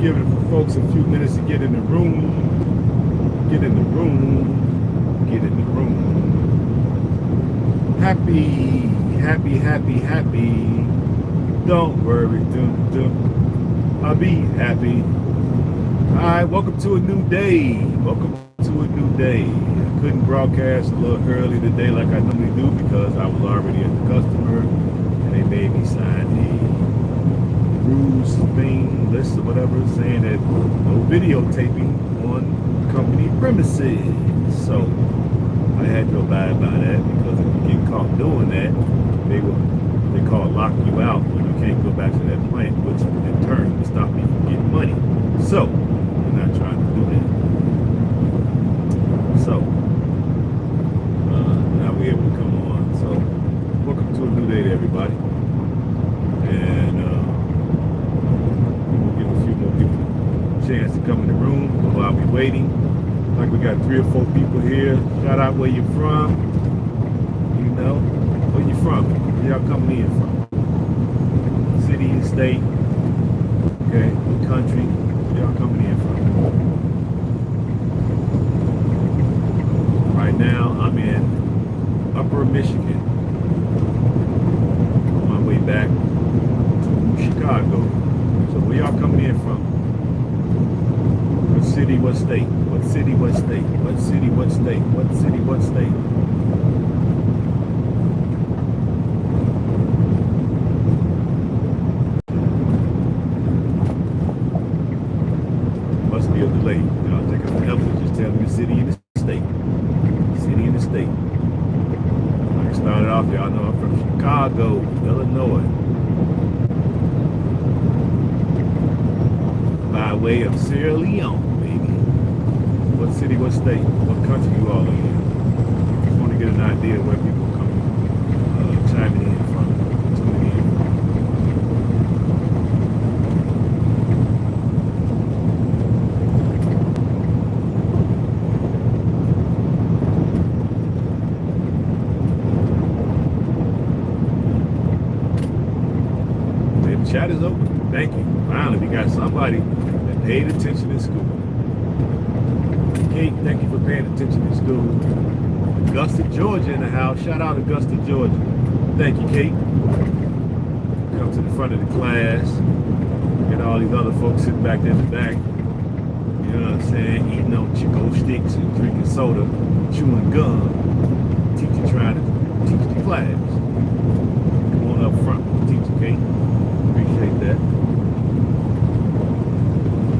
giving folks a few minutes to get in the room. Get in the room. Get in the room. Happy. Don't worry, I'll be happy. Alright, welcome to a new day. Welcome to a new day. I couldn't broadcast a little early today like I normally do because I was already at the customer and they made me sign a rules thing, list or whatever, saying that no videotaping on company premises. So I had to abide by that because if you get caught doing that, they call it lock you out when you can't go back to that plant, which in turn will stop me from getting money. So I'm not trying to do that. So now we're able to come on. So welcome to a new day to everybody. And we'll give a few more people a chance to come in the room while we're waiting. Like we got 3 or 4 people here. Shout out where you're from. You know, where you from? Where y'all coming in from? City and state. Okay, country. Where y'all coming in from? Right now, I'm in Upper Michigan. On my way back to Chicago. So where y'all coming in from? What city, what state? What city, what state? What city, what state? What city, what state? Must be a delay. Y'all take a help and just tell me the city and the state. City and the state. Like I started off, y'all know I'm from Chicago, Illinois. By way of Sierra Leone. What city, what state, what country you all in? Just want to get an idea of where people are coming, chiming in from, tuning in. The chat is open. Thank you. Finally, we got somebody that paid attention in school. Kate, thank you for paying attention in school. Augusta, Georgia in the house. Shout out Augusta, Georgia. Thank you, Kate. Come to the front of the class. Get all these other folks sitting back there in the back. You know what I'm saying? Eating on Chico sticks and drinking soda, chewing gum. Teacher trying to teach the class. Come on up front with the teacher, Kate. Appreciate that.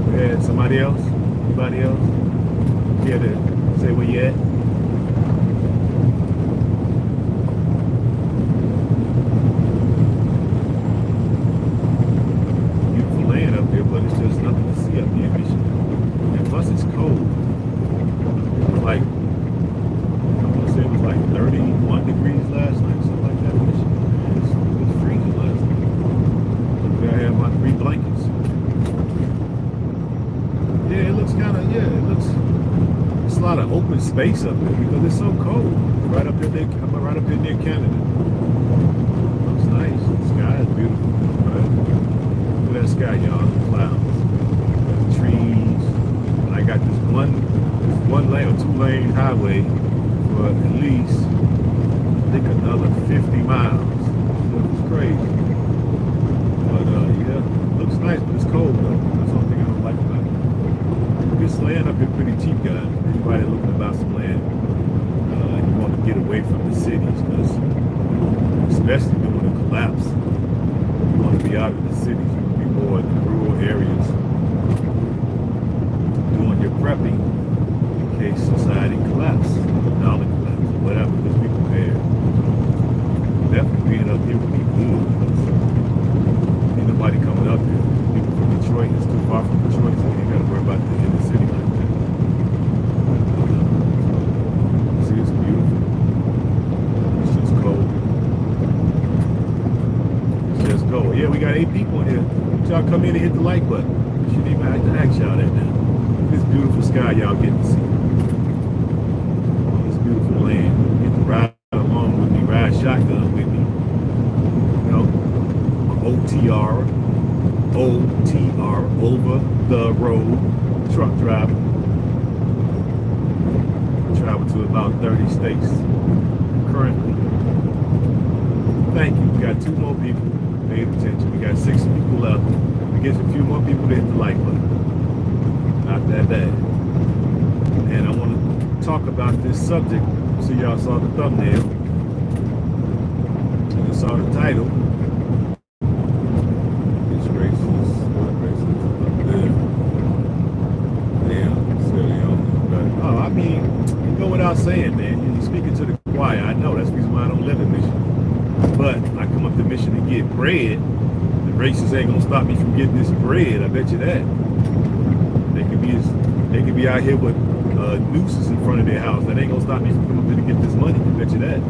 Go ahead, somebody else? Anybody else? Here to say where you at. Beautiful land up here, but it's just nothing to see up here in Michigan. And plus it's cold. It's like, I want to say it was like 31 degrees last night, something like that in Michigan. It was freezing last night. Look, I have my 3 blankets. Yeah, it looks kind of, it looks, it's a lot of open space up there because it's so cold. Right up there, right up there near Canada. Looks nice. The sky is beautiful. Right? Look at that sky, y'all. The clouds, the trees. And I got this one lane or 2-lane highway for at least, I think, another 50 miles. So it's crazy. But yeah, looks nice, but it's cold though. That's the only thing I don't like about it. This land up here pretty cheap, guys. Anybody looking to buy some land, and you want to get away from the cities, because especially during the collapse, you want to be out of the cities. You want to be more in the rural areas, doing your prepping in case society collapses, dollar collapse, whatever. Just be prepared. Definitely being up here would be good. Ain't nobody coming up here. People from Detroit, it's too far from Detroit, so you got to worry about the inner city like that. See, it's beautiful. It's just cold. It's just cold. Yeah, we got 8 people in here. Y'all come in and hit the like button. Shouldn't even have to ask y'all that now. This beautiful sky y'all get to see. This beautiful land. Get to ride along with me, ride shotgun with me. You know, OTR, over the road truck driver. I travel to about 30 states currently. Thank you. We got 2 more people paid attention. We got 6 people left. We get a few more people to hit the like button. Not that bad. And I want to talk about this subject. So y'all saw the thumbnail. And you saw the title. It's racist. What racist? Damn. So, oh, I mean, you go without saying, man. You're speaking to the choir. I know. That's the reason why I don't live in Michigan. But I come up to Michigan to get bread. The racists ain't gonna stop me from getting this bread. I bet you that. They could be out here with nooses in front of their house. That ain't gonna stop me from coming up here to get this money. I bet you that.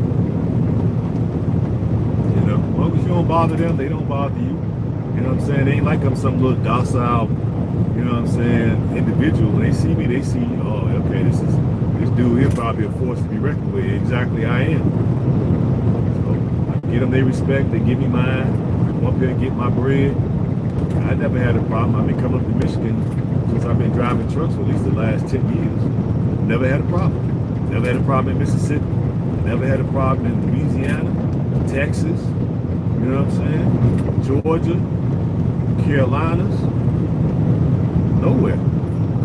You know, as long as you don't bother them, they don't bother you. You know what I'm saying? They ain't like I'm some little docile, you know what I'm saying, individual. When they see me, they see, oh, okay, this dude here probably a force to be reckoned with. Exactly, I am. Get them their respect, they give me mine. I come up here and get my bread. I never had a problem. I've been coming up to Michigan since I've been driving trucks for at least the last 10 years. Never had a problem. Never had a problem in Mississippi. Never had a problem in Louisiana, Texas, you know what I'm saying? Georgia, Carolinas, nowhere.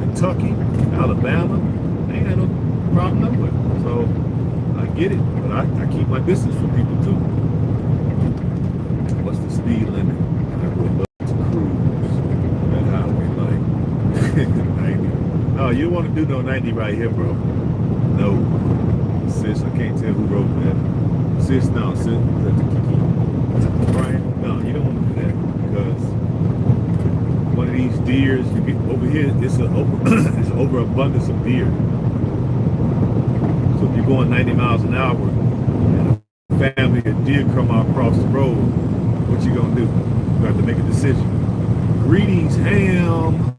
Kentucky, Alabama, ain't had no problem nowhere. So I get it, but I keep my distance from people too. What's the speed limit? I would love to cruise that highway like 90. Oh, you don't want to do no 90 right here, bro. No. Sis, I can't tell who wrote that. Sis, no, sis, that's Kiki. Brian, no, you don't want to do that because one of these deers, you get over here, it's an overabundance of deer. So if you're going 90 miles an hour and a family of deer come across the road, what you gonna do? You have to make a decision. Greetings, H.A.M.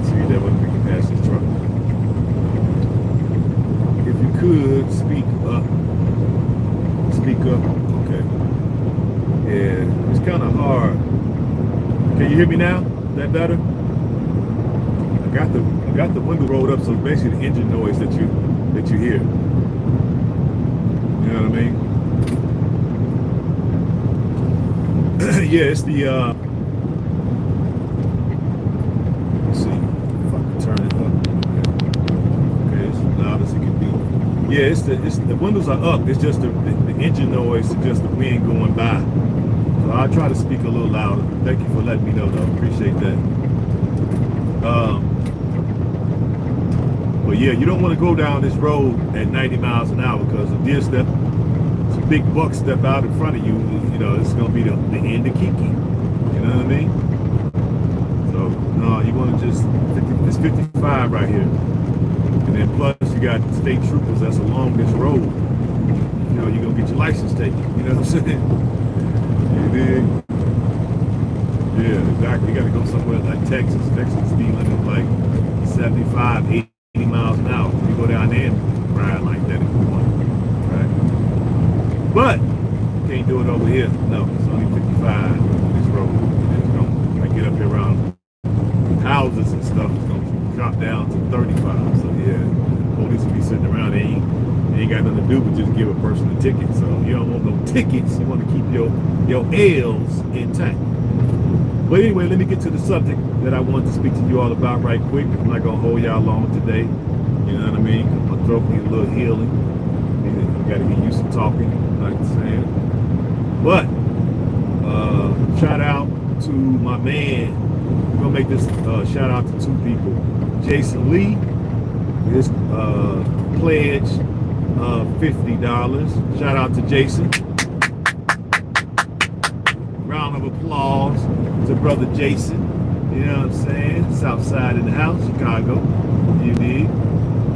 See that one, we can pass this truck. If you could speak up. Speak up, okay. Yeah, it's kind of hard. Can you hear me now? Is that better? I got the window rolled up, so basically the engine noise that you hear. You know what I mean? Yeah, it's the let's see if I can turn it up. Okay, it's as loud as it can be. Yeah, it's the windows are up. It's just the engine noise, it's just the wind going by. So I'll try to speak a little louder. Thank you for letting me know, though. Appreciate that. But yeah, you don't want to go down this road at 90 miles an hour because a deer step, it's a big buck step out in front of you, you know, it's going to be the end of Kiki. You know what I mean? So, no, you want to just, it's 55 right here. And then plus you got state troopers that's along this road. You know, you're going to get your license taken. You know what I'm saying? You dig? Yeah, exactly. You got to go somewhere like Texas. Texas speed limit like 75, 80 miles an hour. You go down there and ride like that if you want, right? But you can't do it over here. No, it's only 55 on this road. It's gonna, when I get up here around houses and stuff, it's gonna drop down to 35. So yeah, police will be sitting around. They ain't got nothing to do but just give a person a ticket. So you don't want no tickets. You want to keep your L's intact. But anyway, let me get to the subject that I wanted to speak to you all about right quick. I'm not going to hold y'all long today. You know what I mean? My throat needs a little healing. I got to get used to talking, like I'm saying. But, shout out to my man. We're going to make this shout out to 2 people. Jason Lee, his pledge of $50. Shout out to Jason. Round of applause to brother Jason, you know what I'm saying? South side in the house, Chicago, you dig?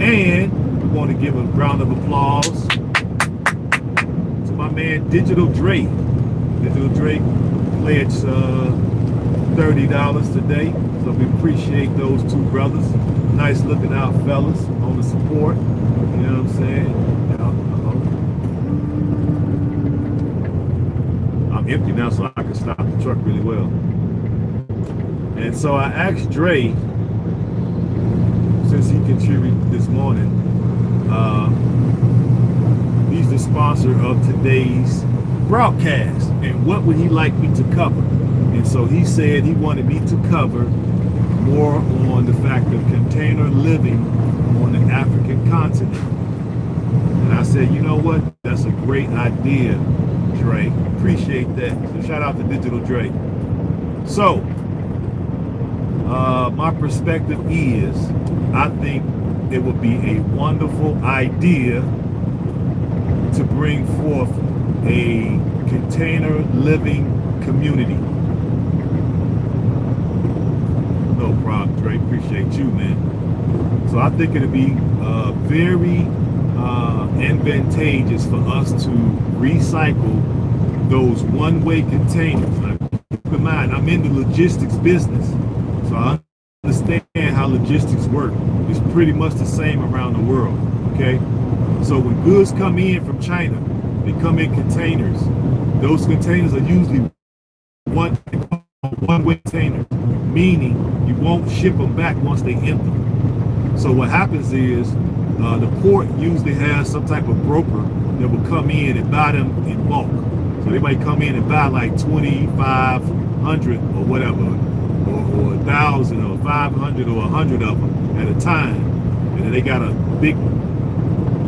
And we want to give a round of applause to my man Digital Drake. Digital Drake pledged $30 today, so we appreciate those 2 brothers. Nice looking out fellas on the support, you know what I'm saying? Empty now, so I can stop the truck really well. And so I asked Dre, since he contributed this morning, he's the sponsor of today's broadcast, and what would he like me to cover? And so he said he wanted me to cover more on the fact of container living on the African continent. And I said, you know what? That's a great idea, Dre. Appreciate that. So shout out to Digital Dre. So, my perspective is, I think it would be a wonderful idea to bring forth a container living community. No problem, Dre. Appreciate you, man. So I think it'd be very advantageous for us to recycle those one-way containers. Now, keep in mind, I'm in the logistics business, so I understand how logistics work. It's pretty much the same around the world, okay? So when goods come in from China, they come in containers. Those containers are usually one-way containers, meaning you won't ship them back once they empty. So what happens is the port usually has some type of broker that will come in and buy them in bulk. So they might come in and buy like 2,500 or whatever, or 1,000 or 500 or 100 of them at a time. And then they got a big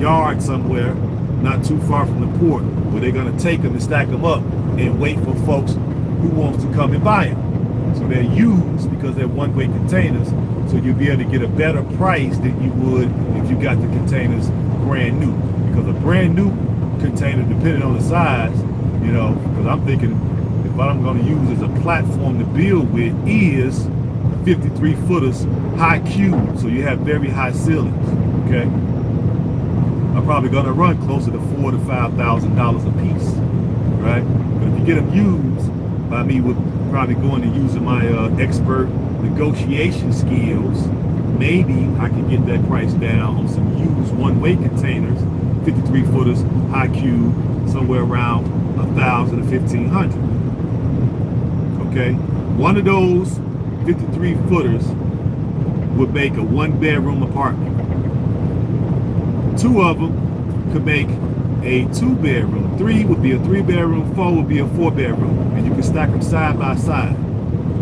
yard somewhere not too far from the port where they're going to take them and stack them up and wait for folks who wants to come and buy them. So they're used because they're one-way containers, so you'll be able to get a better price than you would if you got the containers brand new. Because a brand new container, depending on the size, you know, because I'm thinking if what I'm going to use as a platform to build with is 53 footers high cube, so you have very high ceilings, okay? I'm probably going to run closer to $4,000 to $5,000 a piece, right? But if you get them used by me with probably going and using my expert negotiation skills, maybe I can get that price down on some used one-way containers, 53 footers high cube, somewhere around 1,000 to 1,500. Okay, one of those 53 footers would make a one-bedroom apartment. Two of them could make a two-bedroom. Three would be a three-bedroom. Four would be a four-bedroom, and you can stack them side by side.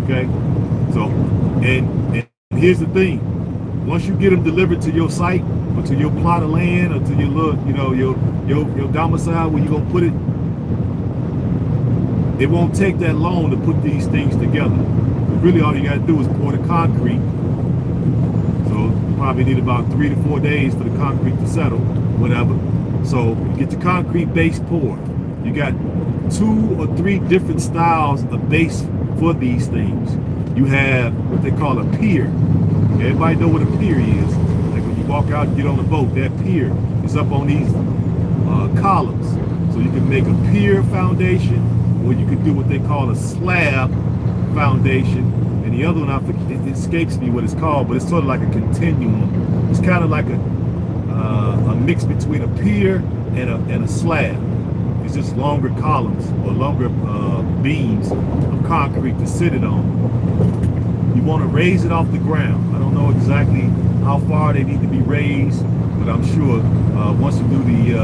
Okay, so and here's the thing: once you get them delivered to your site or to your plot of land or to your little, you know, your domicile where you're gonna put it, it won't take that long to put these things together. But really, all you gotta do is pour the concrete. So you probably need about 3 to 4 days for the concrete to settle, whatever. So you get the concrete base poured. You got 2 or 3 different styles of base for these things. You have what they call a pier. Everybody know what a pier is. Like when you walk out and get on the boat, that pier is up on these columns. So you can make a pier foundation, or you can do what they call a slab foundation. And the other one, it escapes me what it's called, but it's sort of like a continuum. It's kind of like a mix between a pier and a slab. It's just longer columns or longer beams of concrete to sit it on. You want to raise it off the ground. I don't know exactly how far they need to be raised, but I'm sure once you do the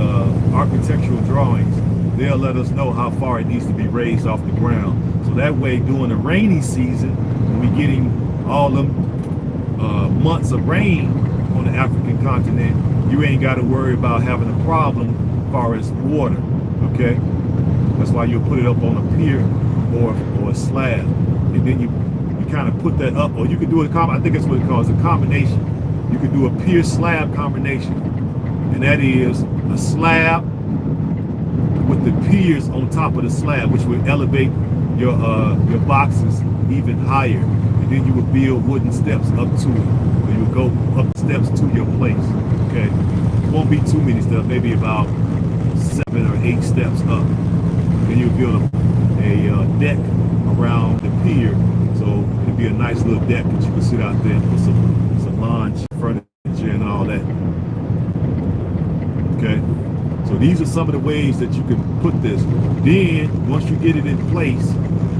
architectural drawings, they'll let us know how far it needs to be raised off the ground. So that way, during the rainy season, when we're getting all them months of rain on the African continent, you ain't got to worry about having a problem as far as water, okay? That's why you'll put it up on a pier or a slab. And then you kind of put that up, or you could do it, I think that's what it calls, a combination. You could do a pier slab combination. And that is a slab with the piers on top of the slab, which would elevate your boxes even higher. And then you would build wooden steps up to it. Or you would go up steps to your place. Okay? It won't be too many steps, maybe about 7 or 8 steps up. Then you'll build a deck around the pier. So it'll be a nice little deck that you can sit out there and put some lounge furniture and all that. Okay? So these are some of the ways that you can put this. Then, once you get it in place,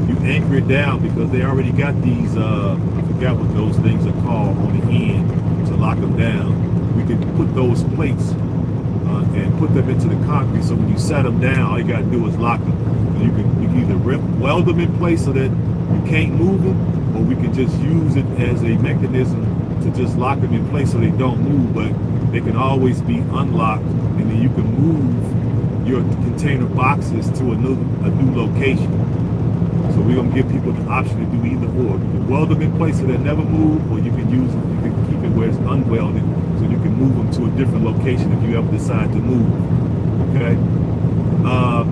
you anchor it down because they already got these, I forgot what those things are called on the end to lock them down. We could put those plates and put them into the concrete, so when you set them down, all you got to do is lock them. You can either weld them in place so that you can't move them, or we can just use it as a mechanism to just lock them in place so they don't move, but they can always be unlocked, and then you can move your container boxes to a new location. So we're gonna give people the option to do either or. You can weld them in place so they never move, or you can use them, you can keep it where it's unwelded, so you can move them to a different location if you ever decide to move. Okay.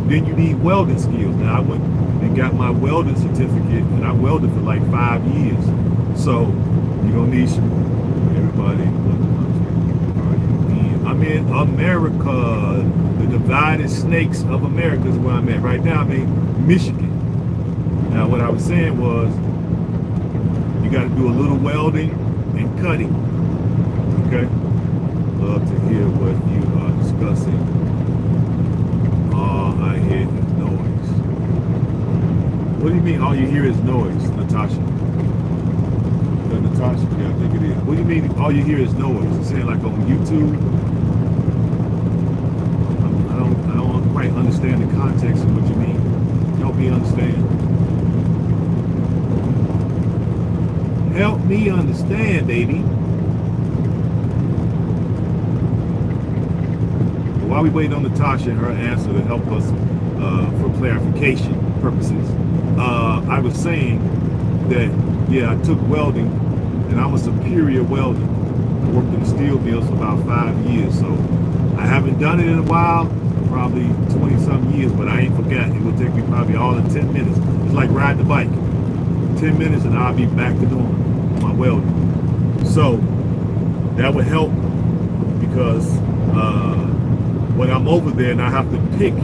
Then you need welding skills. Now I went and got my welding certificate, and I welded for like 5 years. So you're gonna need some. Everybody, I'm in America. The divided snakes of America is where I'm at right now. I'm in Michigan. Now what I was saying was, you got to do a little welding and cutting. Okay. Love to hear what you are discussing. All I hear is noise. What do you mean all you hear is noise, Natasha? Natasha, yeah, I think it is. What do you mean all you hear is noise? You're saying like on YouTube? I don't quite understand the context of what you mean. Help me understand. Help me understand, baby. While we wait on Natasha and her answer to help us for clarification purposes, I was saying that, yeah, I took welding, and I'm a superior welder. I worked in the steel mills for about 5 years, so I haven't done it in a while, probably 20-some years, but I ain't forgot. It would take me probably all in 10 minutes. It's like riding the bike. 10 minutes and I'll be back to normal, my welding. So that would help, because when I'm over there and I have to pick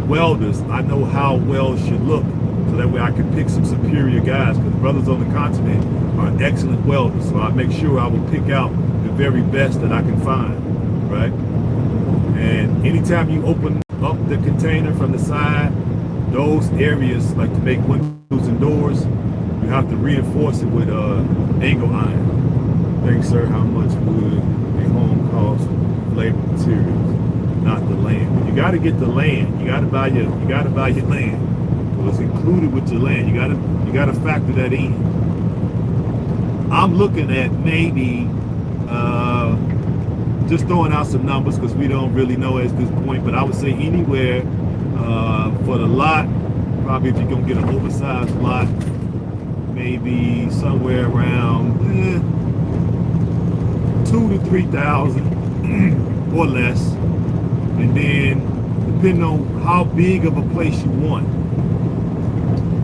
welders, I know how welds should look, so that way I can pick some superior guys, because brothers on the continent are excellent welders. So I make sure I will pick out the very best that I can find, right? And anytime you open up the container from the side, those areas, like to make windows and doors, you have to reinforce it with angle iron. Thanks, sir. How much would a home cost labor materials, not the land? But you got to get the land. You got to buy your land. So it's included with your land. You got to factor that in. I'm looking at maybe just throwing out some numbers, because we don't really know at this point, but I would say anywhere for the lot, probably if you're gonna get an oversized lot, maybe somewhere around 2,000 to 3,000 or less, and then depending on how big of a place you want.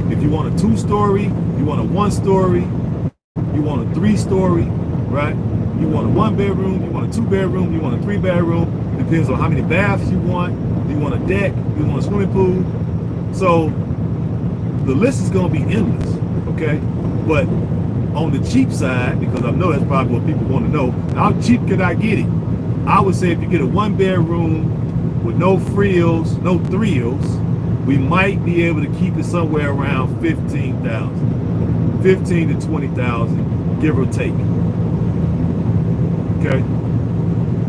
If you want a 2-story, you want a 1-story, you want a 3-story, right? You want a 1-bedroom, you want a 2-bedroom, you want a 3-bedroom. Depends on how many baths you want. You want a deck, you want a swimming pool. So the list is going to be endless, okay? But on the cheap side, because I know that's probably what people want to know, how cheap could I get it? I would say if you get a 1-bedroom with no frills, no thrills, we might be able to keep it somewhere around 15,000, 15 to 20,000, give or take. Okay.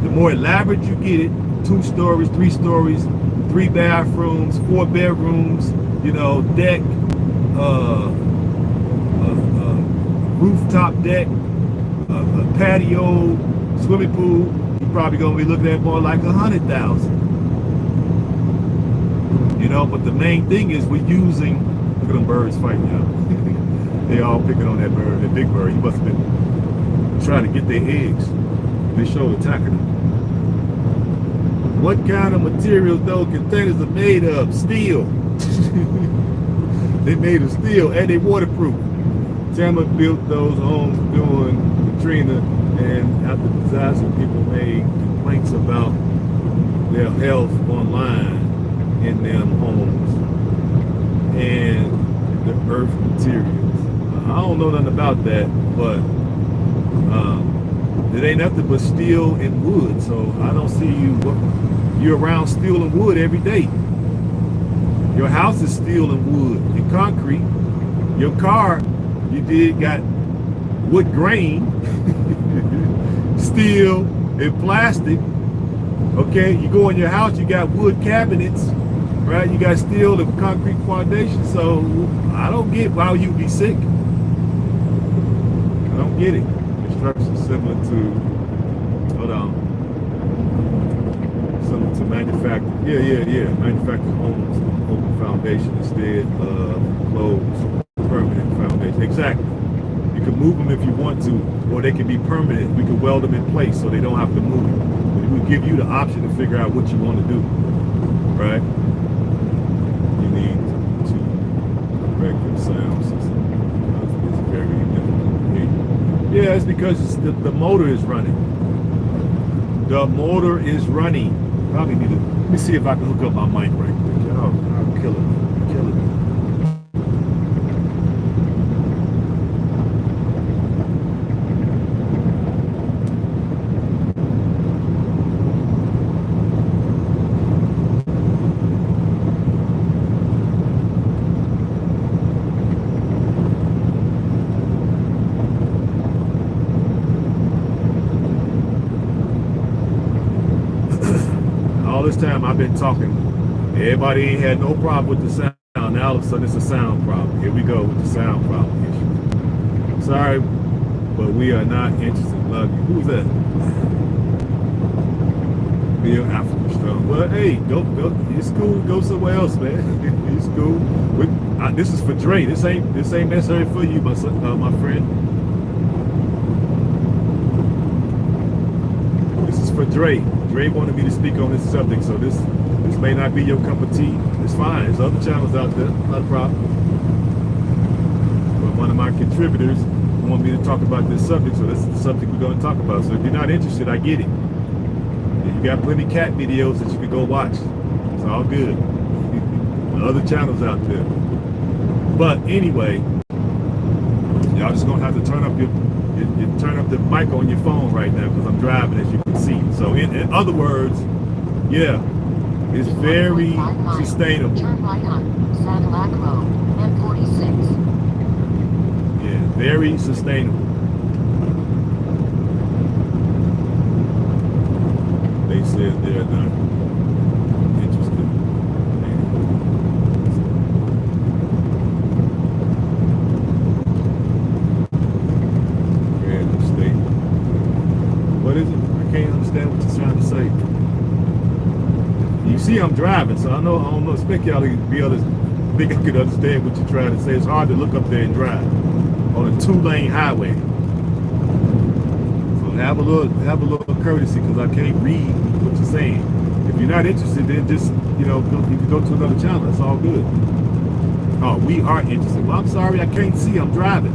The more elaborate you get it, 2 stories, 3 stories, 3 bathrooms, 4 bedrooms, you know, deck, rooftop deck, a patio, swimming pool, you're probably gonna be looking at more like 100,000. You know, but the main thing is we're using, look at them birds fighting out. They all picking on that bird, that big bird. He must have been trying to get their eggs. They show attacking them. What kind of materials those containers are made of? Steel. They made of steel, and they waterproof. H.A.M built those homes during Katrina, and after the disaster, people made complaints about their health online in them homes and the earth materials. I don't know nothing about that, but it ain't nothing but steel and wood. So I don't see you're around steel and wood every day. Your house is steel and wood and concrete. Your car, you did got wood grain, steel and plastic. Okay, you go in your house, you got wood cabinets, right? You got steel and concrete foundation. So I don't get why you'd be sick. I don't get it. Construction similar to, hold on, similar to manufacturing. Yeah. Manufactured homes, open foundation instead of closed permanent foundation. Exactly. You can move them if you want to, or they can be permanent. We can weld them in place so they don't have to move. But we give you the option to figure out what you want to do, right? You need to correct your sound system because it's very difficult to hear. Yeah, it's because the motor is running. The motor is running. Probably need to, let me see if I can hook up my mic right quick. I'll kill it. All this time I've been talking, everybody ain't had no problem with the sound. Now all of a sudden it's a sound problem. Here we go with the sound problem issue. Sorry, but we are not interested. Love you. Who's that? Bill African Strong. Well, hey, go. It's cool. Go somewhere else, man. It's cool. This is for Dre. This ain't necessary for you, my friend. This is for Dre. Dre wanted me to speak on this subject, so this may not be your cup of tea. It's fine. There's other channels out there, not a problem. But one of my contributors wanted me to talk about this subject, so this is the subject we're going to talk about. So if you're not interested, I get it. You got plenty of cat videos that you can go watch. It's all good. Other channels out there. But anyway, y'all just gonna have to turn up the mic on your phone right now because I'm driving, as you can see. So in other words, yeah, it's very sustainable. Turn right on Cadillac Road, M46. Yeah, very sustainable. They said they're not interested. Random statement. What is it? I can't understand what you're trying to say. You see I'm driving, so I don't expect y'all to be able to think I can understand what you're trying to say. It's hard to look up there and drive on a 2-lane highway. So have a little courtesy because I can't read what you're saying. If you're not interested, then just you can go to another channel. That's all good. Oh, we are interested. Well, I'm sorry, I can't see. I'm driving.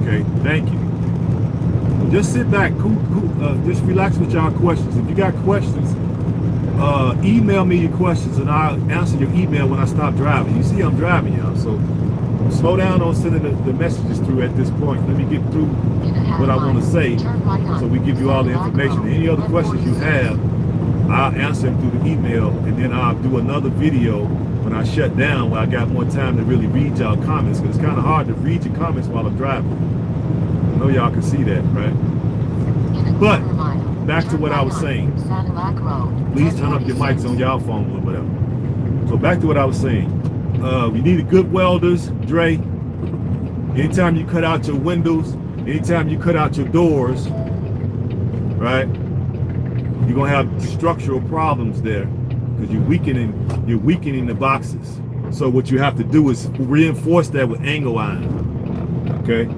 Okay, thank you. Just sit back, just relax with y'all questions. If you got questions, email me your questions and I'll answer your email when I stop driving. You see I'm driving, y'all, so slow down on sending the messages through at this point. Let me get through what I want to say so we give you all the information. Any other questions you have, I'll answer them through the email, and then I'll do another video when I shut down where I got more time to really read y'all comments, because it's kind of hard to read your comments while I'm driving. I know y'all can see that, right? But back to what I was saying. Please turn up your mics on y'all phone or whatever. So back to what I was saying. You need good welders, Dre. Anytime you cut out your windows, anytime you cut out your doors, right? You're gonna have structural problems there because you're weakening the boxes. So what you have to do is reinforce that with angle iron. Okay.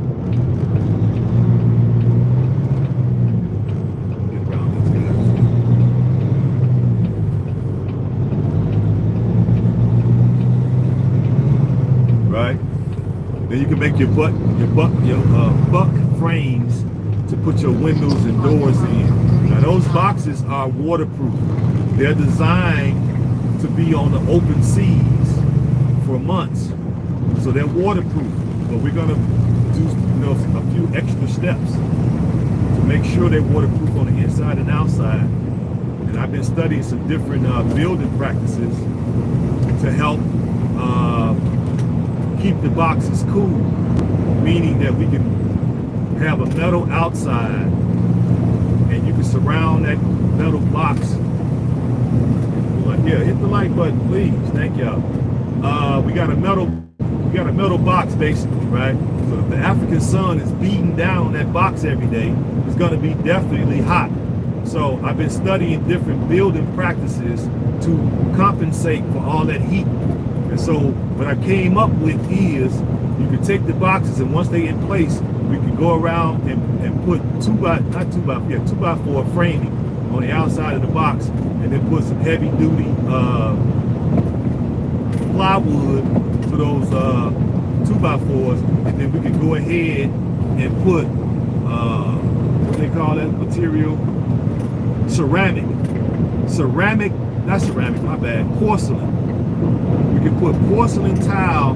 Right? Then you can make your buck frames to put your windows and doors in. Now those boxes are waterproof. They're designed to be on the open seas for months, so they're waterproof. But we're gonna do a few extra steps to make sure they're waterproof on the inside and outside. And I've been studying some different building practices to help keep the boxes cool, meaning that we can have a metal outside and you can surround that metal box. Yeah, hit the like button, please. Thank y'all. We got a metal box basically, right? So if the African sun is beating down that box every day, it's going to be definitely hot. So I've been studying different building practices to compensate for all that heat. And so what I came up with is you could take the boxes, and once they're in place, we could go around and put 2x4 framing on the outside of the box, and then put some heavy duty plywood to those 2x4s, and then we could go ahead and put what they call that material? Porcelain. We can put porcelain tile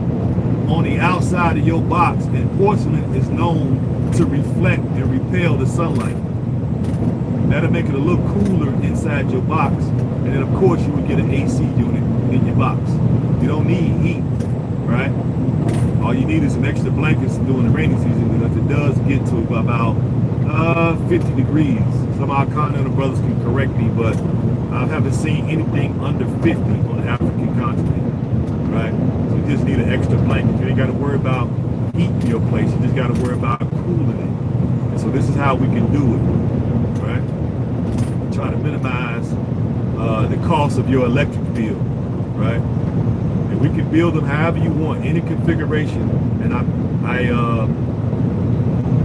on the outside of your box, and porcelain is known to reflect and repel the sunlight. That'll make it a little cooler inside your box, and then of course you would get an AC unit in your box. You don't need heat, right? All you need is some extra blankets during the rainy season, because it does get to about 50 degrees. Some of our continental brothers can correct me, but I haven't seen anything under 50 on the African continent, right? So you just need an extra blanket. You ain't got to worry about heating your place. You just got to worry about cooling it. And so this is how we can do it, right? Try to minimize the cost of your electric bill, right? And we can build them however you want, any configuration. And I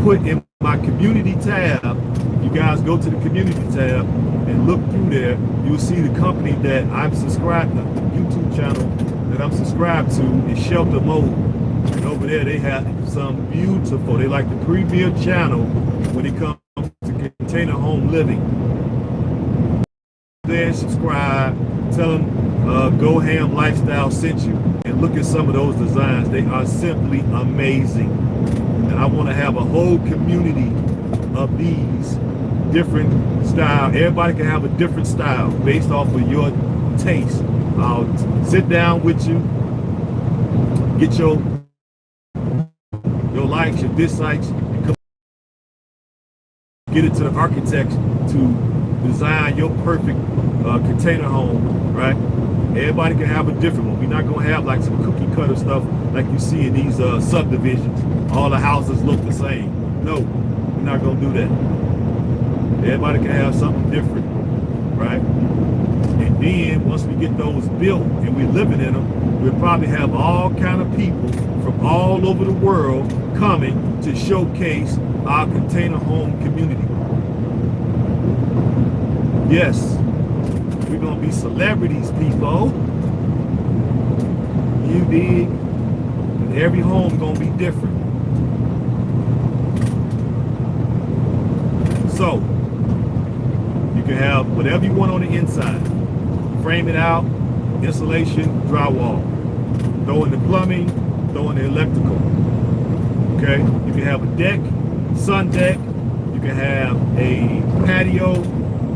put in my community tab, you guys go to the community tab and look through there, you'll see the company that I'm subscribed to, the YouTube channel that I'm subscribed to is Shelter Mode. And over there they have some beautiful, they like the premier channel when it comes to container home living. There, subscribe, tell them GoHam Lifestyle sent you, and look at some of those designs. They are simply amazing. And I want to have a whole community of these different styles. Everybody can have a different style based off of your taste. I'll sit down with you, get your likes, your dislikes, and get it to the architects to design your perfect container home, right? Everybody can have a different one. We're not going to have like some cookie cutter stuff like you see in these subdivisions. All the houses look the same. No, we're not going to do that. Everybody can have something different, right? And then once we get those built and we're living in them, we'll probably have all kind of people from all over the world coming to showcase our container home community. Yes, we're going to be celebrities, people. You dig? And every home going to be different. So, you can have whatever you want on the inside. Frame it out, insulation, drywall. Throw in the plumbing, throw in the electrical. Okay? You can have a deck, sun deck. You can have a patio.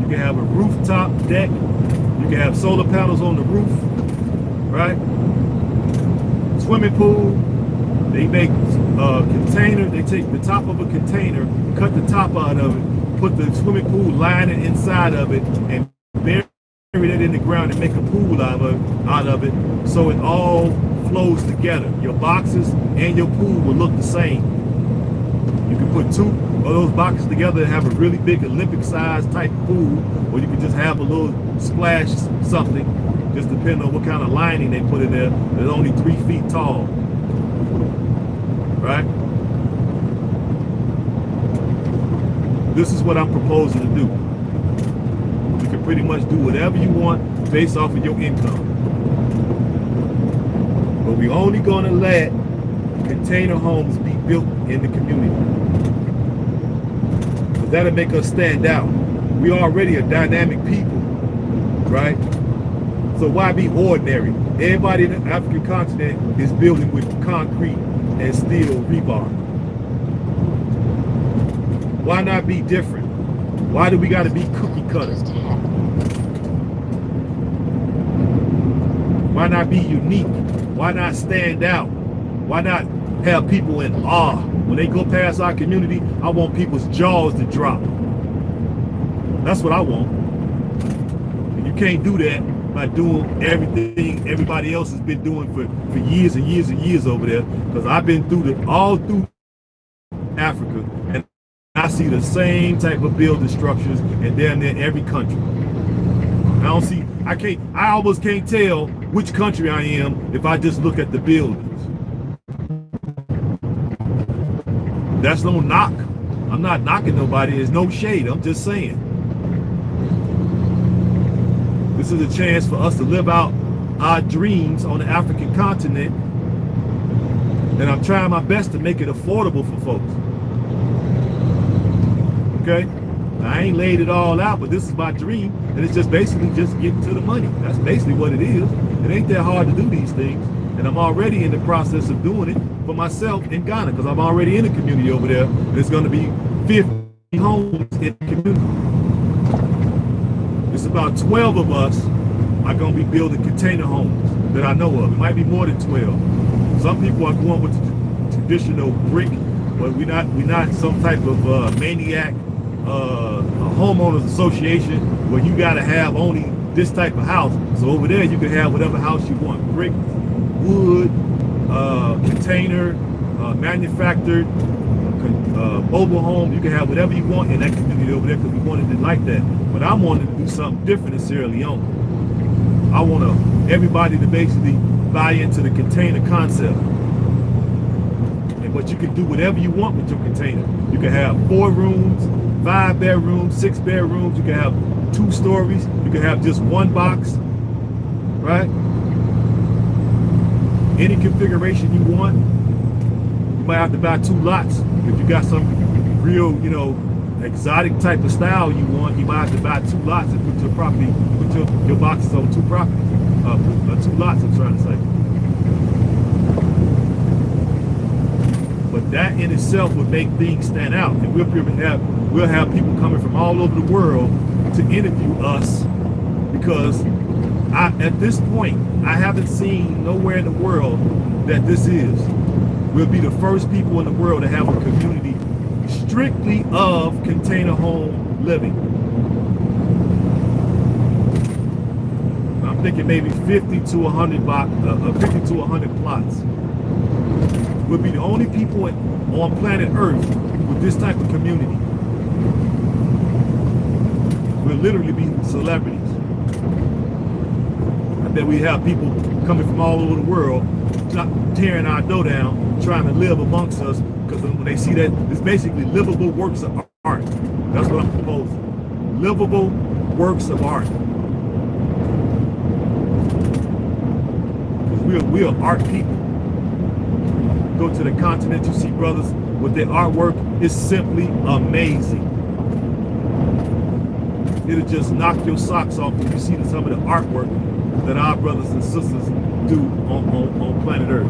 You can have a rooftop deck. You can have solar panels on the roof, right? Swimming pool. They make a container. They take the top of a container, cut the top out of it, put the swimming pool lining inside of it, and bury it in the ground and make a pool out of it, so it all flows together. Your boxes and your pool will look the same. You can put two of those boxes together and have a really big Olympic-sized type pool, or you can just have a little splash something, just depending on what kind of lining they put in there. That's only 3 feet tall, right? This is what I'm proposing to do. You can pretty much do whatever you want based off of your income. But we're only going to let container homes be built in the community. Because that'll make us stand out. We already a dynamic people, right? So why be ordinary? Everybody in the African continent is building with concrete and steel rebar. Why not be different? Why do we got to be cookie cutter? Why not be unique? Why not stand out? Why not have people in awe? When they go past our community, I want people's jaws to drop. That's what I want. And you can't do that by doing everything everybody else has been doing for years and years and years over there. Because I've been all through Africa, and I see the same type of building structures in damn near every country. I almost can't tell which country I am if I just look at the buildings. That's no knock. I'm not knocking nobody. There's no shade. I'm just saying. This is a chance for us to live out our dreams on the African continent. And I'm trying my best to make it affordable for folks. Okay? Now, I ain't laid it all out, but this is my dream. And it's just basically just getting to the money. That's basically what it is. It ain't that hard to do these things. And I'm already in the process of doing it for myself in Ghana, because I'm already in the community over there. There's going to be 50 homes in the community. It's about 12 of us are going to be building container homes that I know of. It might be more than 12. Some people are going with the traditional brick, but we're not some type of maniac a homeowners association where you got to have only this type of house. So over there you can have whatever house you want: brick, wood, container, manufactured, mobile home. You can have whatever you want in that community over there, because we wanted it like that. But I wanted to do something different in Sierra Leone. I want everybody to basically buy into the container concept. But you can do whatever you want with your container. You can have 4 rooms, 5 bedrooms, 6 bedrooms. You can have 2 stories. You can have just 1 box, right? Any configuration you want. You might have to buy 2 lots. If you got some real, exotic type of style you want, you might have to buy 2 lots and put your property, put your boxes on 2 properties. 2 lots, I'm trying to say. But that in itself would make things stand out, and we'll have people coming from all over the world to interview us, because at this point I haven't seen nowhere in the world that this is. We'll be the first people in the world to have a community strictly of container home living. I'm thinking maybe 50 to 100 plots. We'll be the only people on planet Earth with this type of community. We'll literally be celebrities. I bet we have people coming from all over the world tearing our dough down, trying to live amongst us, because when they see that, it's basically livable works of art. That's what I'm proposing. Livable works of art. Because we are art people. Go to the continent, you see brothers with their artwork. It's simply amazing. It'll just knock your socks off when you see some of the artwork that our brothers and sisters do on planet Earth.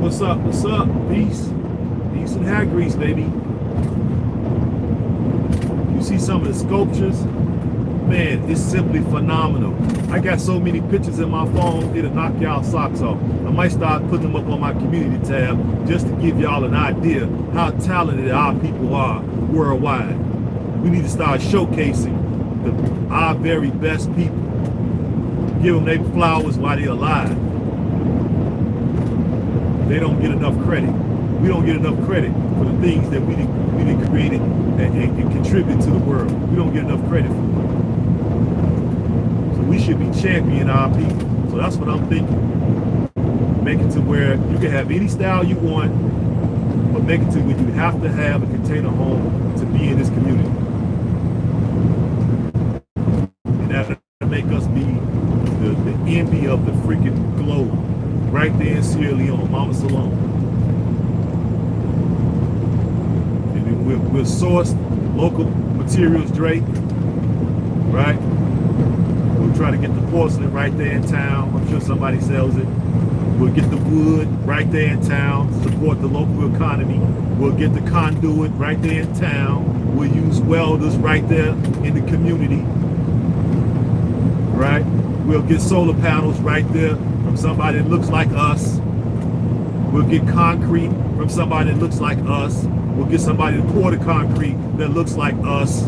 What's up? What's up? Peace. Peace and hair grease, baby. You see some of the sculptures? Man, it's simply phenomenal. I got so many pictures in my phone, it'll knock y'all socks off. I might start putting them up on my community tab just to give y'all an idea how talented our people are worldwide. We need to start showcasing our very best people. Give them their flowers while they're alive. They don't get enough credit. We don't get enough credit for the things that we done created and contribute to the world. We don't get enough credit for it. We should be championing our people. So that's what I'm thinking. Make it to where you can have any style you want, but make it to where you have to have a container home to be in this community. And that'll make us be the envy of the freaking globe. Right there in Sierra Leone, Mama Salone. And we'll source local materials, Drake. Right? We'll try to get the porcelain right there in town. I'm sure somebody sells it. We'll get the wood right there in town, support the local economy. We'll get the conduit right there in town. We'll use welders right there in the community. Right? We'll get solar panels right there from somebody that looks like us. We'll get concrete from somebody that looks like us. We'll get somebody to pour the concrete that looks like us.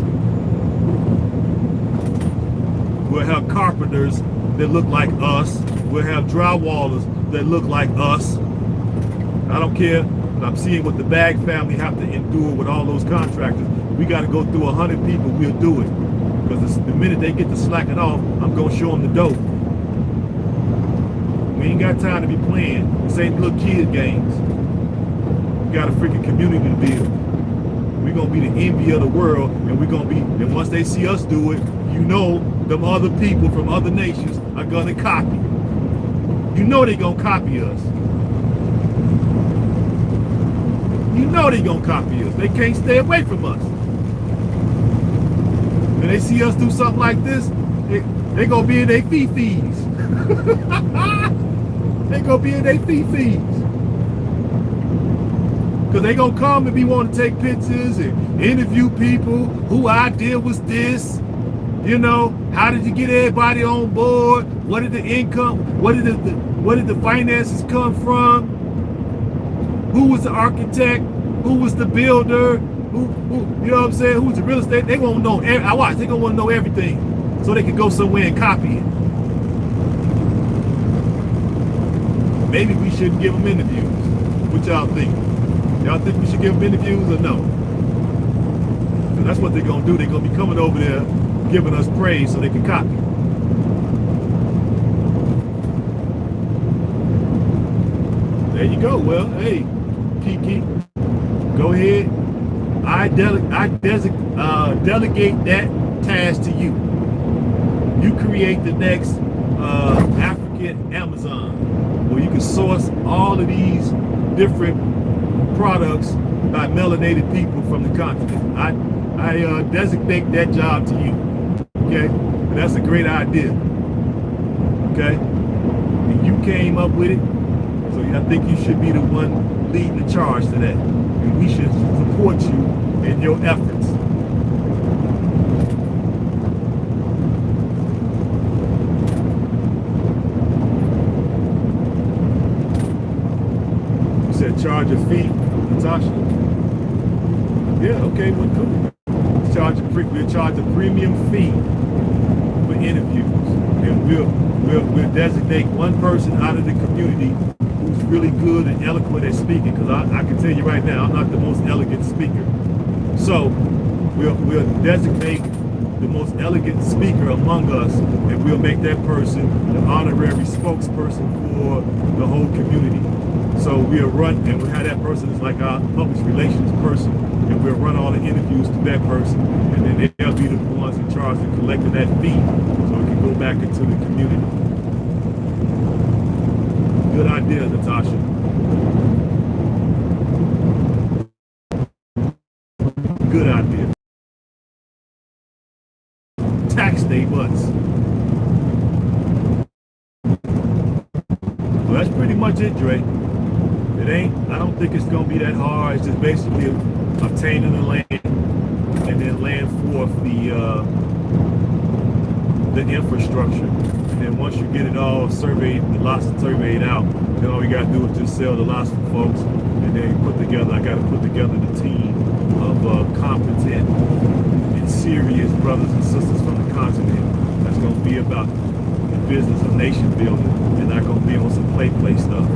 We'll have carpenters that look like us. We'll have drywallers that look like us. I don't care. I'm seeing what the Bag family have to endure with all those contractors. We got to go through 100 people. We'll do it. Because the minute they get to slacking off, I'm going to show them the dope. We ain't got time to be playing. This ain't little kid games. We got a freaking community to build. We're going to be the envy of the world. And we're going to be, and once they see us do it, you know, them other people from other nations are going to copy. You know they're going to copy us. You know they're going to copy us. They can't stay away from us. When they see us do something like this, they going to be in their fifis. They going to be in their fifis. Because they going to come and be wanting to take pictures and interview people. Who idea was this? You know, how did you get everybody on board? What did the income, what did the finances come from? Who was the architect? Who was the builder? Who you know what I'm saying? Who's the real estate? They won't know. I watch. They gonna want to know everything, so they can go somewhere and copy it. Maybe we shouldn't give them interviews. What y'all think? Y'all think we should give them interviews or no? So that's what they're gonna do. They're gonna be coming over there, giving us praise so they can copy. There you go. Well, hey, Kiki, go ahead. I delegate that task to you. You create the next African Amazon, where you can source all of these different products by melanated people from the continent. I designate that job to you. Okay, and that's a great idea. Okay, and you came up with it. So I think you should be the one leading the charge to that. And we should support you in your efforts. You said charge a fee, Natasha? Yeah, okay, well, cool. We'll charge a premium fee for interviews. And we'll designate one person out of the community who's really good and eloquent at speaking, because I can tell you right now, I'm not the most elegant speaker. So we'll designate the most elegant speaker among us, and we'll make that person the honorary spokesperson for the whole community. So we'll run, and we'll have that person as like our public relations person, and we'll run all the interviews to that person, and then they'll be the ones in charge of collecting that fee, so it can go back into the community. Good idea, Natasha. Good idea. Tax day butts. Well, that's pretty much it, Dre. I don't think it's gonna be that hard. It's just basically obtaining the land and then laying forth the infrastructure. And then once you get it all surveyed, the lots surveyed out, then all you gotta do is just sell the lots for folks, and then I gotta put together the team of competent and serious brothers and sisters from the continent that's gonna be about the business of nation building and not gonna be on some play stuff.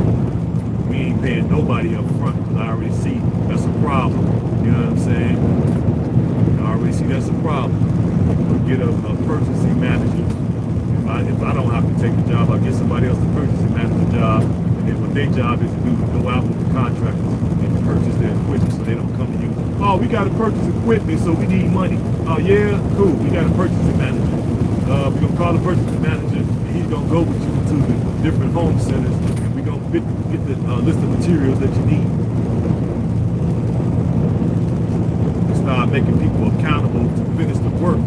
We ain't paying nobody up front, because I already see that's a problem. You know what I'm saying? I already see that's a problem. We'll get a purchasing manager. If I don't have to take the job, I'll get somebody else to purchasing manager job. And then what their job is to do is go out with the contractors and purchase their equipment so they don't come to you. Oh, we got to purchase equipment, so we need money. Oh yeah, cool. We got a purchasing manager. We're gonna call the purchasing manager, and he's gonna go with you to the different home centers, and we're gonna get the list of materials that you need. Start making people accountable to finish the work.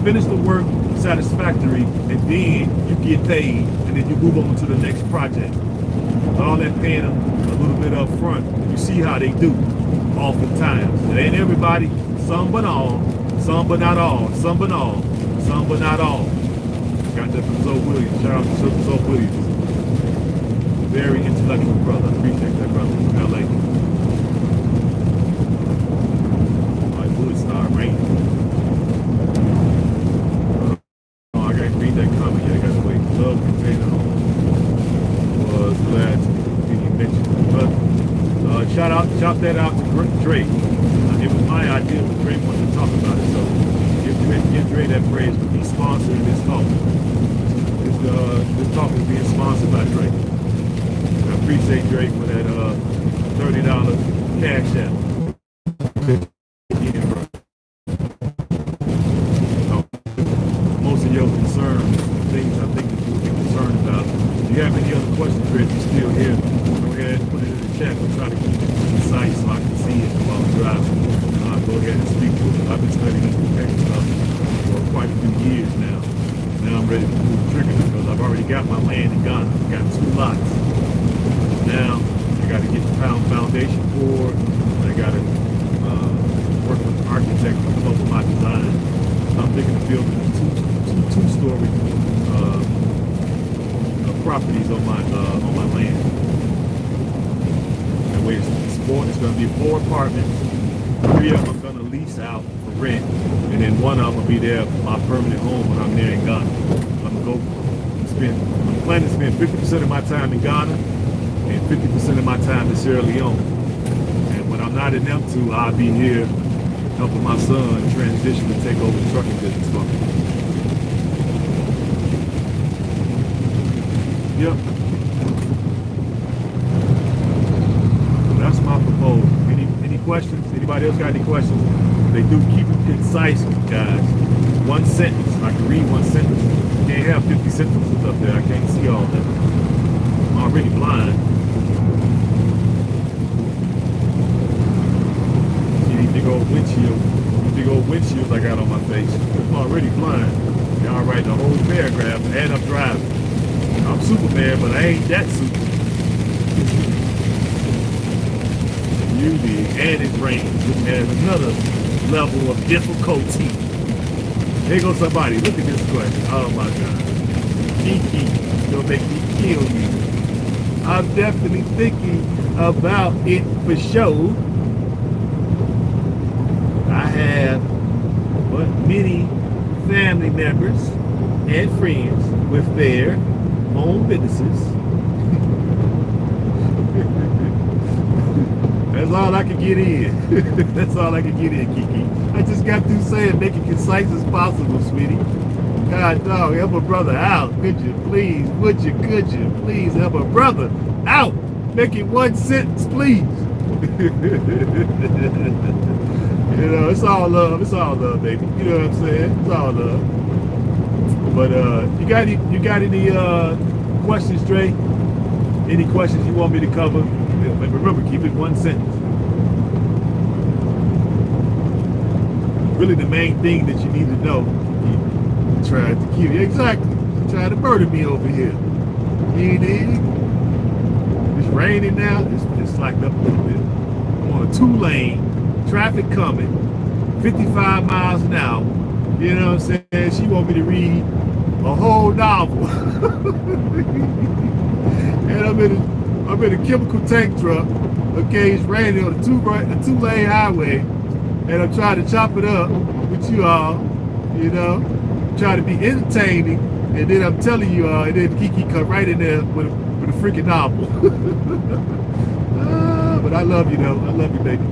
Finish the work satisfactory, and then you get paid, and then you move on to the next project. All that paying them a little bit up front, you see how they do oftentimes. It ain't everybody, some but all, Some but not all. Some but all. Some but not all. Got that from Zoe Williams. Shout out to Zoe Williams. Very intellectual brother. Appreciate that brother from LA. Like would start raining. Oh, I gotta read that comment. Yeah, I gotta wait. Love container home. Was glad to you mentioned it. But shout that out to Drake. It was my idea, but Drake wanted to talk about it. So give Drake that praise. He's sponsoring this talk. This talk is being sponsored by Drake. I appreciate Drake for that $30 cash app. Most of your concerns, things I think that you would be concerned about. If you have any other questions, Drake, you're still here. Go ahead and put it in the chat. We'll try to keep it concise so I can see it while I'm driving. Go ahead and speak to it. I've been studying this stuff for quite a few years now. Now I'm ready to pull the trigger because I've already got my land in Ghana. I've got 2 lots. Now I got to get the foundation poured. I got to work with the architect to come up with my design. I'm thinking of building two-story properties on my land. That way it's going to be 4 apartments. 3 of them I'm going to lease out for rent, and then 1 of them will be there for my permanent home when I'm there in Ghana. I'm planning to spend 50% of my time in Ghana and 50% of my time in Sierra Leone. And when I'm not in them 2, I'll be here helping my son transition to take over the trucking business for me. Yep. That's my proposal. Any questions? Anybody else got any questions? They do keep it concise, guys. 1 sentence. I can read 1 sentence. You can't have 50 sentences up there. I can't see all that. I'm already blind. See these big old windshields I got on my face. I'm already blind. Y'all write the whole paragraph and I'm driving. I'm Superman, but I ain't that super. You did, and it rains, which adds another level of difficulty. Here goes somebody. Look at this question. Oh my God. Kiki, you'll make me kill you. I'm definitely thinking about it for sure. I have many family members and friends with their own businesses. That's all I can get in. That's all I can get in, Kiki. I just got through saying make it concise as possible, sweetie. God, dog, help a brother out. Could you please? Could you please help a brother out? Make it 1 sentence, please. You know, it's all love. It's all love, baby. You know what I'm saying? It's all love. But you got any questions, Dre? Any questions you want me to cover? Remember, keep it 1 sentence. Really, the main thing that you need to know. Tried to kill you. Exactly. Trying to murder me over here. You dig? It's raining now. It's slacked up a little bit. I'm on a 2-lane. Traffic coming. 55 miles an hour. You know what I'm saying? She want me to read a whole novel. And I'm in a chemical tank truck. Okay, it's raining on a 2-lane highway, and I'm trying to chop it up with you all. You know, trying to be entertaining, and then I'm telling you all, and then Kiki come right in there with a freaking novel. But I love you though. I love you, baby.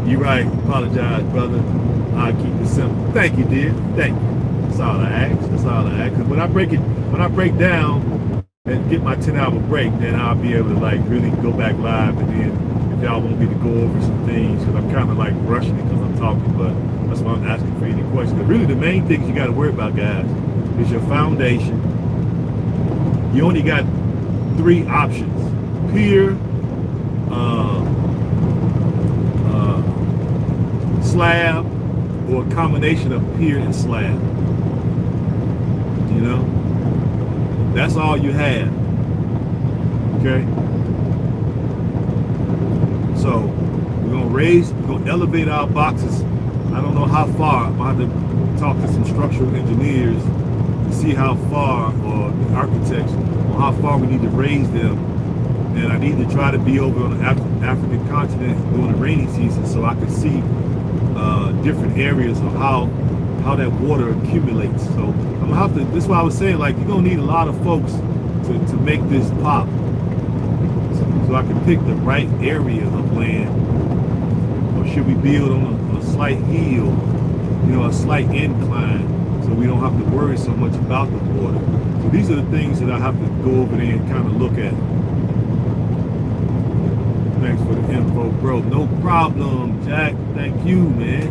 You right. Apologize, brother. I'll keep it simple. Thank you, dear. Thank you. That's all I ask. That's all I ask. Because when I break down and get my 10-hour break, then I'll be able to like really go back live, and then if y'all want me to go over some things, because I'm kind of like rushing it because I'm talking, but that's why I'm asking for any questions. But really the main things you got to worry about, guys, is your foundation. You only got 3 options: pier, slab, or a combination of pier and slab. You know, that's all you have. Okay, so we're gonna elevate our boxes I don't know how far. I'm going to have to talk to some structural engineers to see how far, or the architects, on how far we need to raise them. And I need to try to be over on the African continent during the rainy season so I can see different areas of how that water accumulates. So I'm gonna have to, this is why I was saying, like, you're gonna need a lot of folks to make this pop. So I can pick the right area of land. Or should we build on a slight hill, you know, a slight incline, so we don't have to worry so much about the water. So these are the things that I have to go over there and kind of look at. Thanks for the info, bro. No problem, Jack. Thank you, man.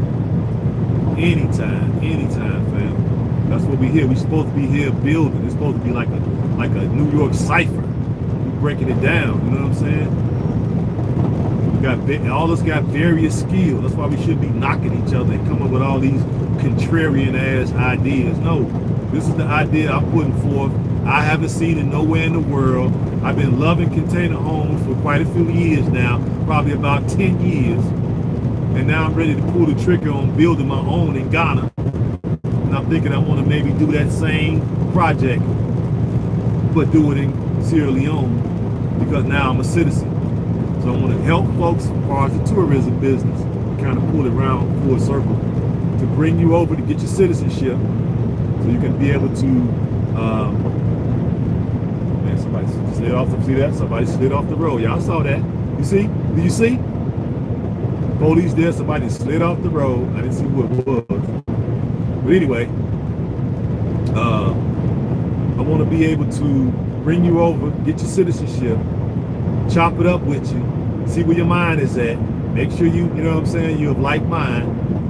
Anytime, fam. That's what we here. We're supposed to be here building. It's supposed to be like a New York cipher. We're breaking it down. You know what I'm saying? We got all us got various skills. That's why we shouldn't be knocking each other and come up with all these contrarian ass ideas. No, this is the idea I'm putting forth. I haven't seen it nowhere in the world. I've been loving container homes for quite a few years now, probably about 10 years. And now I'm ready to pull the trigger on building my own in Ghana. And I'm thinking I want to maybe do that same project, but do it in Sierra Leone, because now I'm a citizen. So I want to help folks as far as the tourism business, kind of pull it around full circle, to bring you over to get your citizenship, so you can be able to, man, somebody slid off, see that? Somebody slid off the road. Y'all saw that. You see? Did you see? Police there, somebody slid off the road. I didn't see who it was. But anyway, I want to be able to bring you over, get your citizenship, chop it up with you, see where your mind is at. Make sure you know what I'm saying, you have like mind,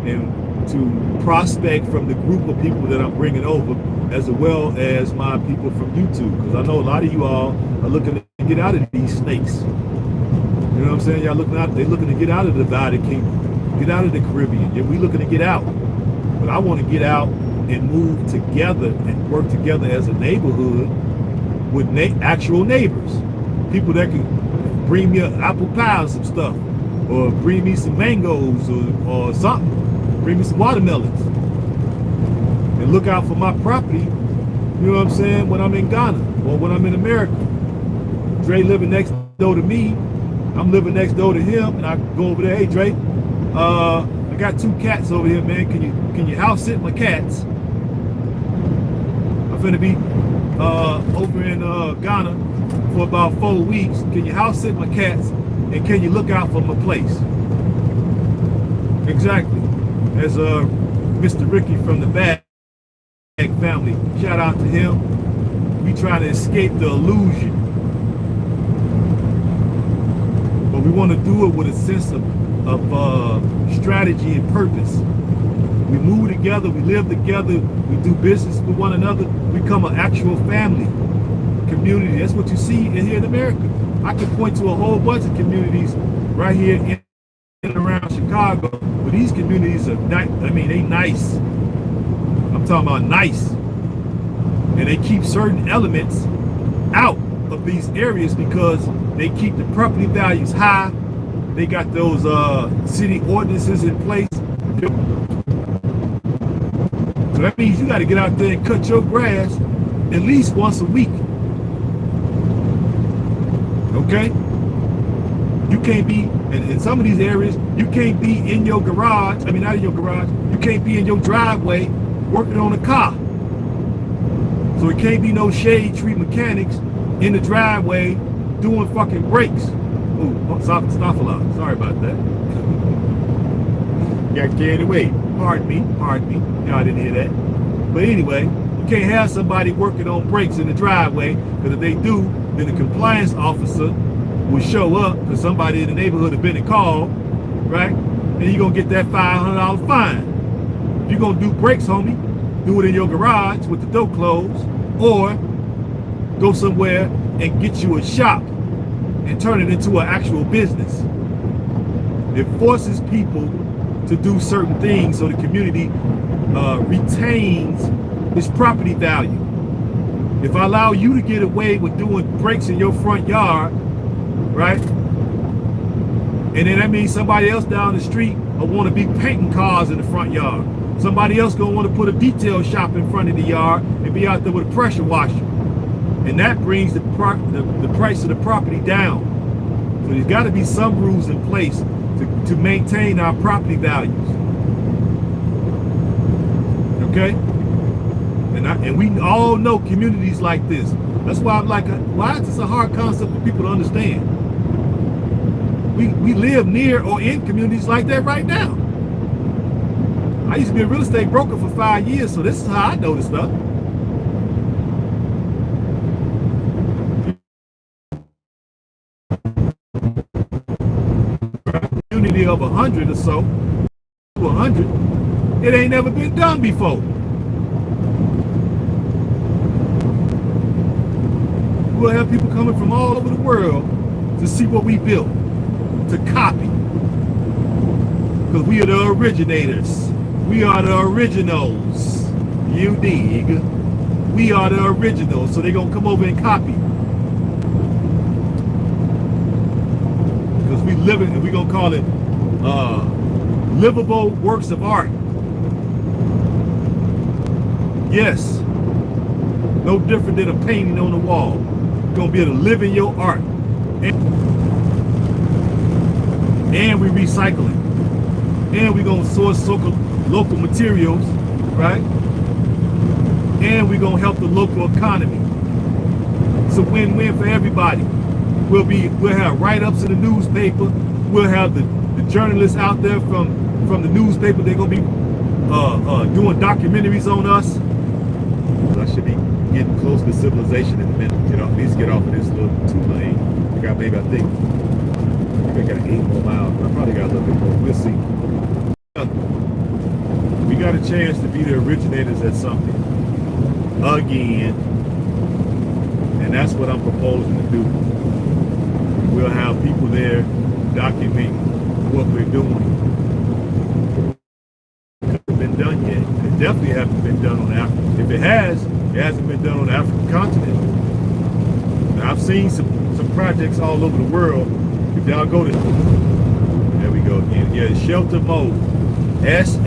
and to prospect from the group of people that I'm bringing over, as well as my people from YouTube, because I know a lot of you all are looking to get out of these snakes. You know what I'm saying? Y'all looking out, they're looking to get out of the divided kingdom, get out of the Caribbean. Yeah, we looking to get out. But I want to get out and move together and work together as a neighborhood with actual neighbors. People that can bring me an apple pie or some stuff, or bring me some mangoes or something. Bring me some watermelons. And look out for my property, you know what I'm saying, when I'm in Ghana or when I'm in America. Dre living next door to me. I'm living next door to him, and I go over there. Hey, Dre, I got 2 cats over here, man. Can you house sit my cats? I'm finna be over in Ghana for about 4 weeks. Can you house sit my cats, and can you look out for my place? Exactly. As Mr. Ricky from the Bag family, shout out to him. We try to escape the illusion. But we want to do it with a sense of strategy and purpose. We move together, we live together, we do business with one another, we become an actual family, community. That's what you see in here in America. I can point to a whole bunch of communities right here in and around Chicago, but these communities are nice. I mean, they nice. I'm talking about nice. And they keep certain elements out of these areas because they keep the property values high. They got those city ordinances in place. So that means you got to get out there and cut your grass at least once a week. Okay? You can't be, in some of these areas, you can't be in your garage, I mean not in your garage, you can't be in your driveway working on a car. So it can't be no shade tree mechanics in the driveway doing fucking brakes. Oh, stop a lot. Sorry about that. Got carried away. Pardon me. Y'all didn't hear that. But anyway, you can't have somebody working on brakes in the driveway, because if they do, then the compliance officer will show up because somebody in the neighborhood has been and called, right? And you're going to get that $500 fine. If you're going to do brakes, homie, do it in your garage with the door closed, or go somewhere and get you a shop and turn it into an actual business. It forces people to do certain things so the community retains its property value. If I allow you to get away with doing brakes in your front yard, right? And then that means somebody else down the street will want to be painting cars in the front yard. Somebody else gonna want to put a detail shop in front of the yard and be out there with a pressure washer. And that brings the price of the property down. So there's got to be some rules in place to maintain our property values. Okay? And we all know communities like this. That's why I'm like, why is this a hard concept for people to understand? We live near or in communities like that right now. I used to be a real estate broker for 5 years, so this is how I know this stuff. Community of 100 or so, to 100, it ain't never been done before. We'll have people coming from all over the world to see what we built, to copy. Because we are the originators. We are the originals. You dig? We are the originals. So they're going to come over and copy. Because we live it, and we're going to call it livable works of art. Yes. No different than a painting on the wall. You're going to be able to live in your art. And we recycle it. And we're going to source local materials, right? And we're going to help the local economy. It's a win-win for everybody. We'll have write-ups in the newspaper. We'll have the journalists out there from the newspaper. They're going to be doing documentaries on us. I should be getting close to civilization in a minute. At least get off of this little 2-lane. I think I got 8 more miles, but I probably got a little bit more. We'll see. We got a chance to be the originators at something again, and that's what I'm proposing to do. We'll have people there documenting what we're doing. It hasn't been done yet. It definitely hasn't been done on Africa. If it has, it hasn't been done on the African continent. Now, I've seen some projects all over the world. If y'all go to, there we go again. Yeah, shelter mode. SHELT.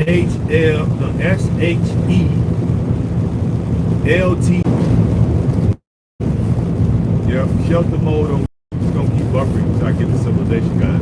Yep, shelter mode on